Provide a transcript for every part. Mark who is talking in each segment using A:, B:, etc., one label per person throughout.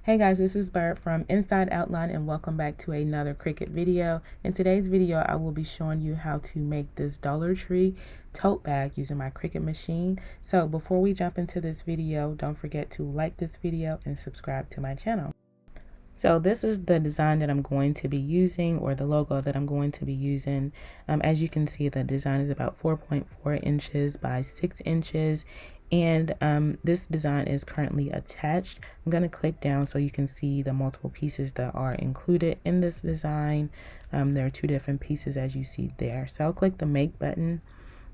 A: Hey guys, this is Bird from Inside Outline and welcome back to another Cricut video. In today's video, I will be showing you how to make this Dollar Tree tote bag using my Cricut machine. So before we jump into this video, don't forget to like this video and subscribe to my channel. So this is the design that I'm going to be using, or the logo that I'm going to be using. As you can see, the design is about 4.4 inches by 6 inches. And this design is currently attached. I'm going to click down so you can see the multiple pieces that are included in this design. There are two different pieces as you see there. So I'll click the make button,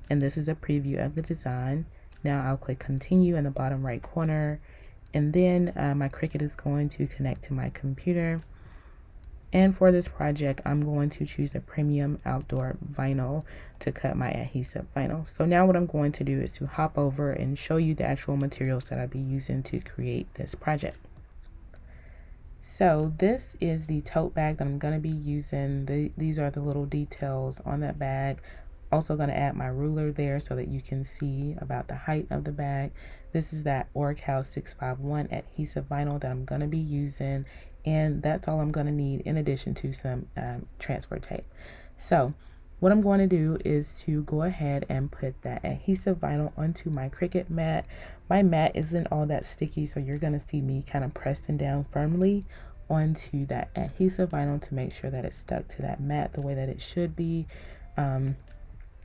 A: and this is a preview of the design. Now I'll click continue in the bottom right corner. And then my Cricut is going to connect to my computer. And for this project, I'm going to choose the premium outdoor vinyl to cut my adhesive vinyl. So now what I'm going to do is to hop over and show you the actual materials that I'll be using to create this project. So this is the tote bag that I'm going to be using. These are the little details on that bag. Also going to add my ruler there so that you can see about the height of the bag. This is that Orcal 651 adhesive vinyl that I'm going to be using, and that's all I'm going to need in addition to some transfer tape. So what I'm going to do is to go ahead and put that adhesive vinyl onto my Cricut mat. My mat isn't all that sticky, so you're going to see me kind of pressing down firmly onto that adhesive vinyl to make sure that it's stuck to that mat the way that it should be.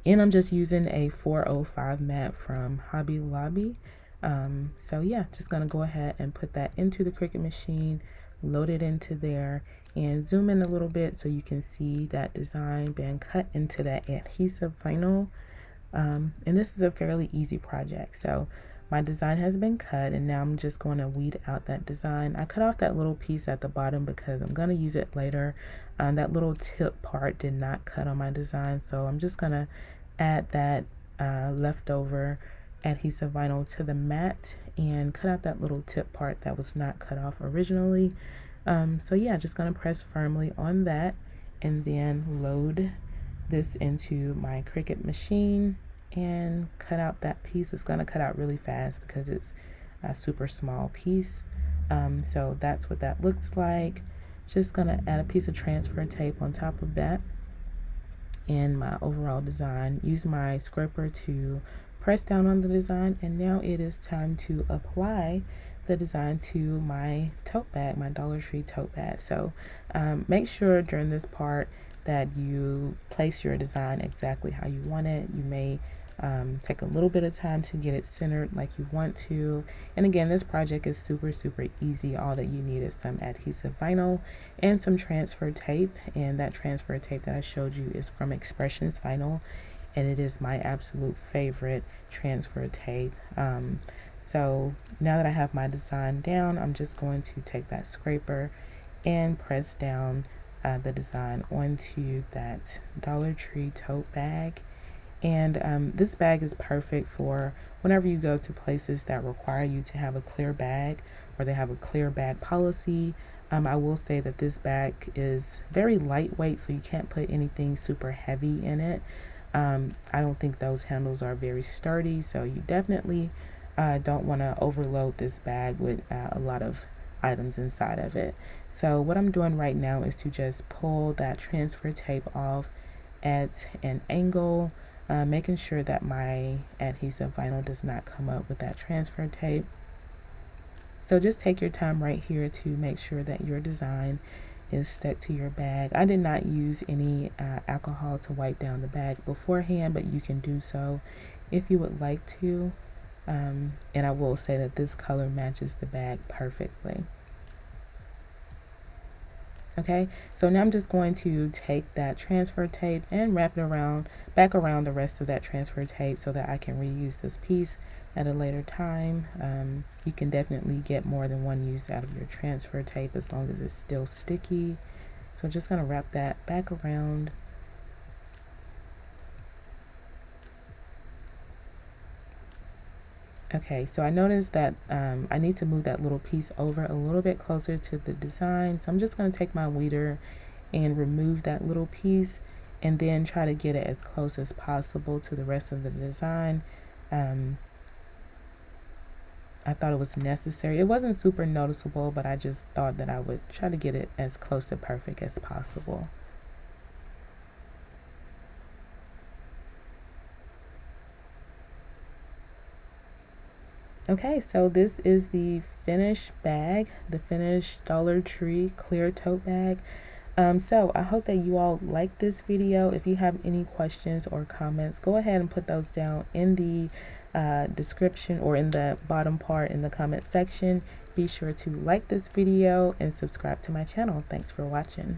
A: And I'm just using a 405 mat from Hobby Lobby. So yeah, just gonna go ahead and put that into the Cricut machine, load it into there, and zoom in a little bit so you can see that design being cut into that adhesive vinyl. And this is a fairly easy project. So my design has been cut, and now I'm just going to weed out that design. I cut off that little piece at the bottom because I'm going to use it later. That little tip part did not cut on my design, so I'm just going to add that leftover adhesive vinyl to the mat and cut out that little tip part that was not cut off originally. So yeah, just going to press firmly on that and then load this into my Cricut machine and cut out that piece. It's going to cut out really fast because it's a super small piece. So that's what that looks like. Just going to add a piece of transfer tape on top of that and my overall design. Use my scraper to press down on the design, and now it is time to apply the design to my tote bag, my Dollar Tree tote bag. So make sure during this part that you place your design exactly how you want it. You may take a little bit of time to get it centered like you want to. And again, this project is super easy. All that you need is some adhesive vinyl and some transfer tape, and that transfer tape that I showed you is from Expressions Vinyl, and it is my absolute favorite transfer tape. So now that I have my design down, I'm just going to take that scraper and press down the design onto that Dollar Tree tote bag. And this bag is perfect for whenever you go to places that require you to have a clear bag, or they have a clear bag policy. I will say that this bag is very lightweight, so you can't put anything super heavy in it. I don't think those handles are very sturdy, so you definitely don't want to overload this bag with a lot of items inside of it. So what I'm doing right now is to just pull that transfer tape off at an angle, making sure that my adhesive vinyl does not come up with that transfer tape. So just take your time right here to make sure that your design is stuck to your bag. I did not use any alcohol to wipe down the bag beforehand, but you can do so if you would like to. And I will say that this color matches the bag perfectly. Okay, so now I'm just going to take that transfer tape and wrap it back around the rest of that transfer tape so that I can reuse this piece at a later time. You can definitely get more than one use out of your transfer tape as long as it's still sticky. So I'm just going to wrap that back around. Okay, so I noticed that I need to move that little piece over a little bit closer to the design. So I'm just going to take my weeder and remove that little piece and then try to get it as close as possible to the rest of the design. I thought it was necessary. It wasn't super noticeable, but I just thought that I would try to get it as close to perfect as possible. Okay, so this is the finished bag, the finished Dollar Tree clear tote bag. So I hope that you all like this video. If you have any questions or comments, go ahead and put those down in the description or in the bottom part in the comment section. Be sure to like this video and subscribe to my channel. Thanks for watching.